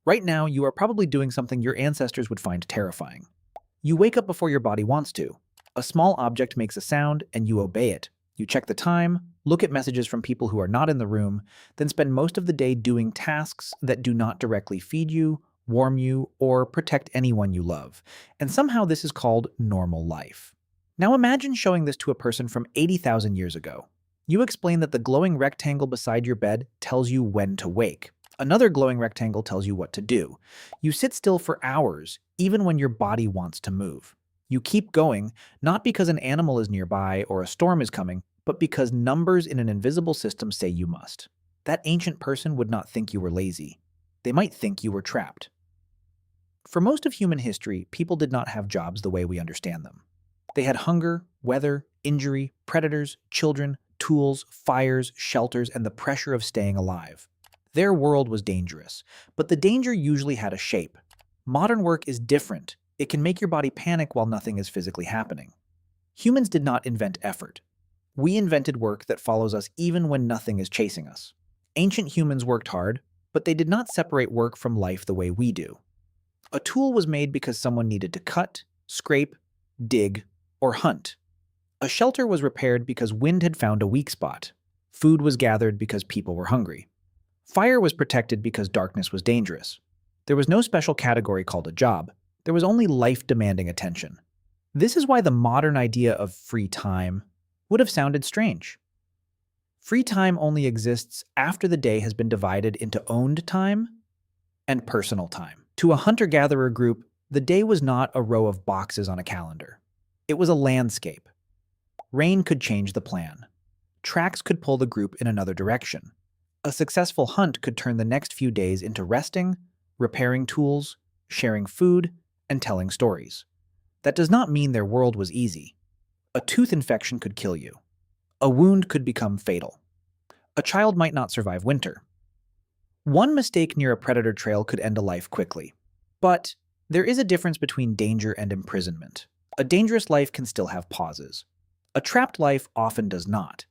Right now, you are probably doing something your ancestors would find terrifying. You wake up before your body wants to. A small object makes a sound, and you obey it. You check the time, look at messages from people who are not in the room, then spend most of the day doing tasks that do not directly feed you, warm you, or protect anyone you love. And somehow this is called normal life. Now imagine showing this to a person from 80,000 years ago. You explain that the glowing rectangle beside your bed tells you when to wake. Another glowing rectangle tells you what to do. You sit still for hours, even when your body wants to move. You keep going, not because an animal is nearby or a storm is coming, but because numbers in an invisible system say you must. That ancient person would not think you were lazy. They might think you were trapped. For most of human history, people did not have jobs the way we understand them. They had hunger, weather, injury, predators, children, tools, fires, shelters, and the pressure of staying alive. Their world was dangerous, but the danger usually had a shape. Modern work is different. It can make your body panic while nothing is physically happening. Humans did not invent effort. We invented work that follows us even when nothing is chasing us. Ancient humans worked hard, but they did not separate work from life the way we do. A tool was made because someone needed to cut, scrape, dig, or hunt. A shelter was repaired because wind had found a weak spot. Food was gathered because people were hungry. Fire was protected because darkness was dangerous. There was no special category called a job. There was only life demanding attention. This is why the modern idea of free time would have sounded strange. Free time only exists after the day has been divided into owned time and personal time. To a hunter-gatherer group, the day was not a row of boxes on a calendar. It was a landscape. Rain could change the plan. Tracks could pull the group in another direction. A successful hunt could turn the next few days into resting, repairing tools, sharing food, and telling stories. That does not mean their world was easy. A tooth infection could kill you. A wound could become fatal. A child might not survive winter. One mistake near a predator trail could end a life quickly. But there is a difference between danger and imprisonment. A dangerous life can still have pauses. A trapped life often does not.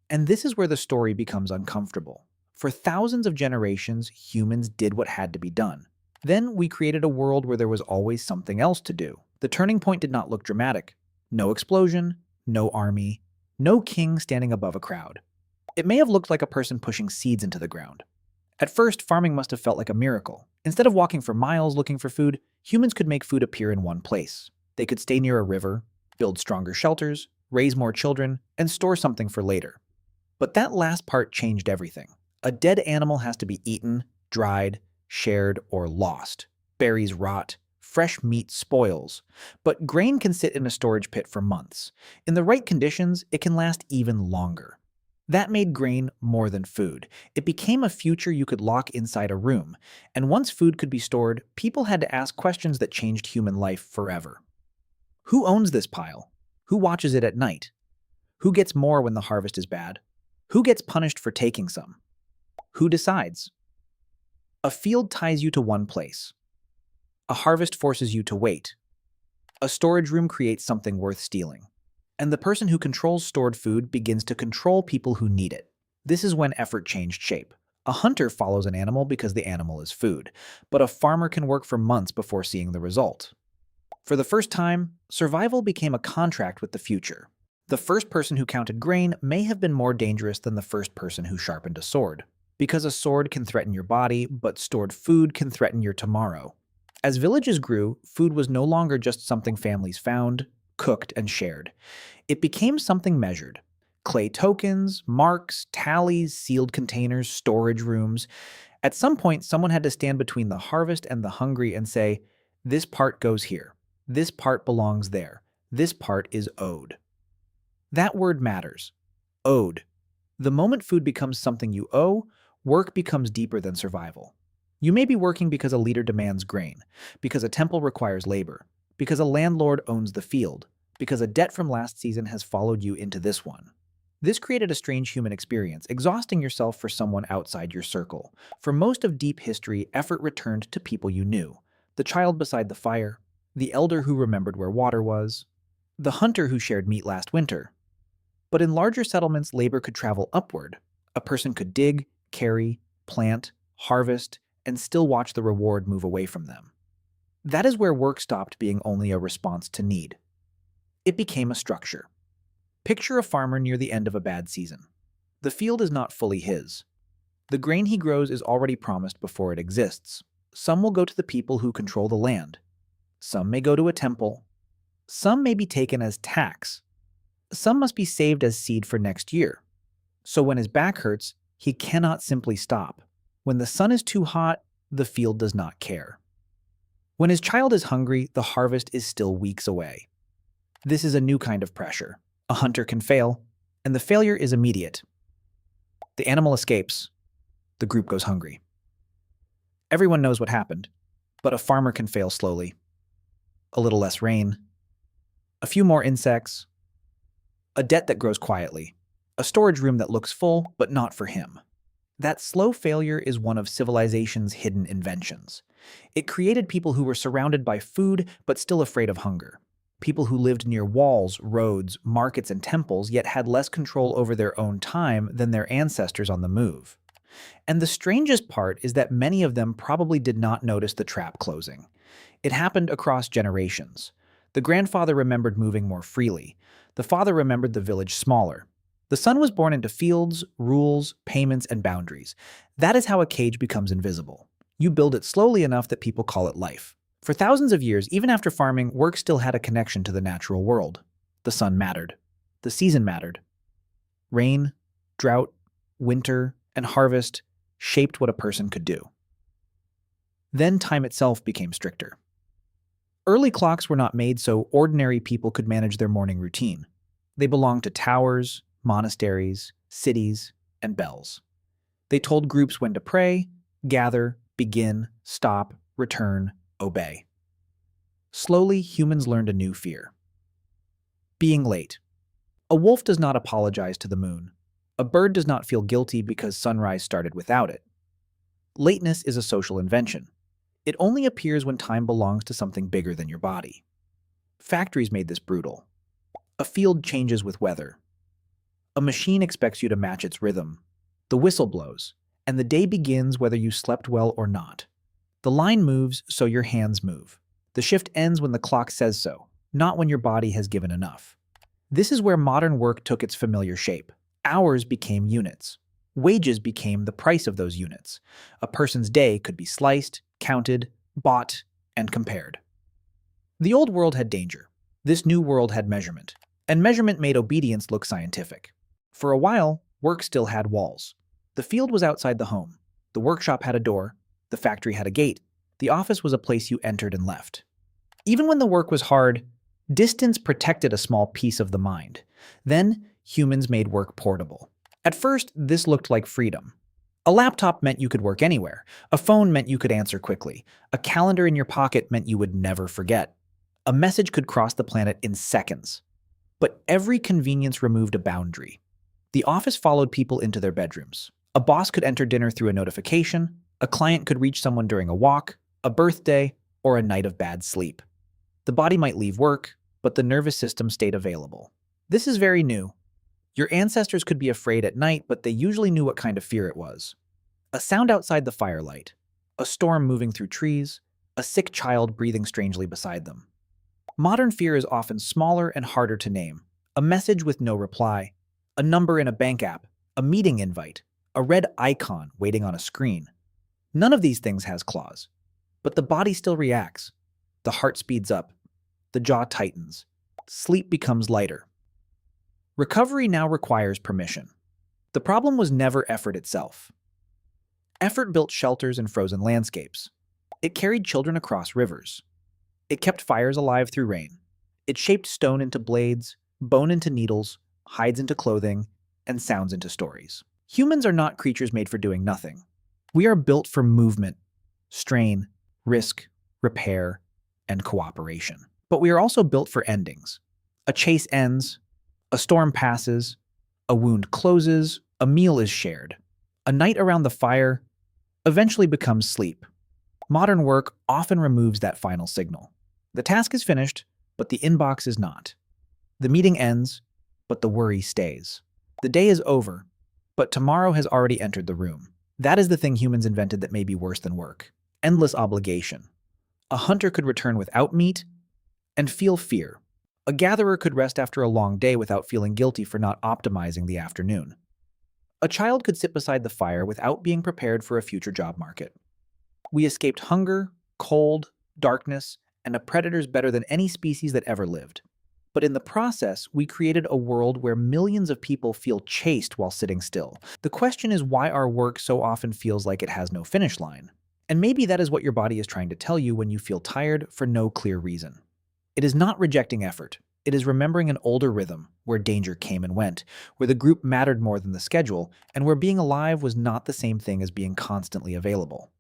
And this is where the story becomes uncomfortable. For thousands of generations, humans did what had to be done. Then we created a world where there was always something else to do. The turning point did not look dramatic. No explosion, no army, no king standing above a crowd. It may have looked like a person pushing seeds into the ground. At first, farming must have felt like a miracle. Instead of walking for miles looking for food, humans could make food appear in one place. They could stay near a river, build stronger shelters, raise more children, and store something for later. But that last part changed everything. A dead animal has to be eaten, dried, shared, or lost. Berries rot, fresh meat spoils. But grain can sit in a storage pit for months. In the right conditions, it can last even longer. That made grain more than food. It became a future you could lock inside a room. And once food could be stored, people had to ask questions that changed human life forever. Who owns this pile? Who watches it at night? Who gets more when the harvest is bad? Who gets punished for taking some? Who decides? A field ties you to one place. A harvest forces you to wait. A storage room creates something worth stealing. And the person who controls stored food begins to control people who need it. This is when effort changed shape. A hunter follows an animal because the animal is food, but a farmer can work for months before seeing the result. For the first time, survival became a contract with the future. The first person who counted grain may have been more dangerous than the first person who sharpened a sword. Because a sword can threaten your body, but stored food can threaten your tomorrow. As villages grew, food was no longer just something families found, cooked, and shared. It became something measured. Clay tokens, marks, tallies, sealed containers, storage rooms. At some point, someone had to stand between the harvest and the hungry and say, this part goes here. This part belongs there. This part is owed. That word matters. Owed. The moment food becomes something you owe, work becomes deeper than survival. You may be working because a leader demands grain, because a temple requires labor, because a landlord owns the field, because a debt from last season has followed you into this one. This created a strange human experience, exhausting yourself for someone outside your circle. For most of deep history, effort returned to people you knew. The child beside the fire, the elder who remembered where water was, the hunter who shared meat last winter. But in larger settlements, labor could travel upward. A person could dig, carry, plant, harvest, and still watch the reward move away from them. That is where work stopped being only a response to need. It became a structure. Picture a farmer near the end of a bad season. The field is not fully his. The grain he grows is already promised before it exists. Some will go to the people who control the land. Some may go to a temple. Some may be taken as tax. Some must be saved as seed for next year. So when his back hurts, he cannot simply stop. When the sun is too hot, the field does not care. When his child is hungry, the harvest is still weeks away. This is a new kind of pressure. A hunter can fail, and the failure is immediate. The animal escapes. The group goes hungry. Everyone knows what happened, but a farmer can fail slowly. A little less rain, a few more insects, a debt that grows quietly, a storage room that looks full, but not for him. That slow failure is one of civilization's hidden inventions. It created people who were surrounded by food, but still afraid of hunger. People who lived near walls, roads, markets, and temples, yet had less control over their own time than their ancestors on the move. And the strangest part is that many of them probably did not notice the trap closing. It happened across generations. The grandfather remembered moving more freely. The father remembered the village smaller. The son was born into fields, rules, payments, and boundaries. That is how a cage becomes invisible. You build it slowly enough that people call it life. For thousands of years, even after farming, work still had a connection to the natural world. The sun mattered. The season mattered. Rain, drought, winter, and harvest shaped what a person could do. Then time itself became stricter. Early clocks were not made so ordinary people could manage their morning routine. They belonged to towers, monasteries, cities, and bells. They told groups when to pray, gather, begin, stop, return, obey. Slowly, humans learned a new fear. Being late. A wolf does not apologize to the moon. A bird does not feel guilty because sunrise started without it. Lateness is a social invention. It only appears when time belongs to something bigger than your body. Factories made this brutal. A field changes with weather. A machine expects you to match its rhythm. The whistle blows, and the day begins whether you slept well or not. The line moves, so your hands move. The shift ends when the clock says so, not when your body has given enough. This is where modern work took its familiar shape. Hours became units. Wages became the price of those units. A person's day could be sliced, counted, bought, and compared. The old world had danger. This new world had measurement. And measurement made obedience look scientific. For a while, work still had walls. The field was outside the home. The workshop had a door. The factory had a gate. The office was a place you entered and left. Even when the work was hard, distance protected a small piece of the mind. Then, humans made work portable. At first, this looked like freedom. A laptop meant you could work anywhere. A phone meant you could answer quickly. A calendar in your pocket meant you would never forget. A message could cross the planet in seconds. But every convenience removed a boundary. The office followed people into their bedrooms. A boss could enter dinner through a notification. A client could reach someone during a walk, a birthday, or a night of bad sleep. The body might leave work, but the nervous system stayed available. This is very new. Your ancestors could be afraid at night, but they usually knew what kind of fear it was. A sound outside the firelight, a storm moving through trees, a sick child breathing strangely beside them. Modern fear is often smaller and harder to name. A message with no reply, a number in a bank app, a meeting invite, a red icon waiting on a screen. None of these things has claws. But the body still reacts. The heart speeds up. The jaw tightens. Sleep becomes lighter. Recovery now requires permission. The problem was never effort itself. Effort built shelters in frozen landscapes. It carried children across rivers. It kept fires alive through rain. It shaped stone into blades, bone into needles, hides into clothing, and sounds into stories. Humans are not creatures made for doing nothing. We are built for movement, strain, risk, repair, and cooperation. But we are also built for endings. A chase ends, a storm passes, a wound closes, a meal is shared. A night around the fire eventually becomes sleep. Modern work often removes that final signal. The task is finished, but the inbox is not. The meeting ends, but the worry stays. The day is over, but tomorrow has already entered the room. That is the thing humans invented that may be worse than work. Endless obligation. A hunter could return without meat and feel fear. A gatherer could rest after a long day without feeling guilty for not optimizing the afternoon. A child could sit beside the fire without being prepared for a future job market. We escaped hunger, cold, darkness, and a predators better than any species that ever lived. But in the process, we created a world where millions of people feel chased while sitting still. The question is why our work so often feels like it has no finish line. And maybe that is what your body is trying to tell you when you feel tired for no clear reason. It is not rejecting effort. It is remembering an older rhythm where danger came and went, where the group mattered more than the schedule, and where being alive was not the same thing as being constantly available.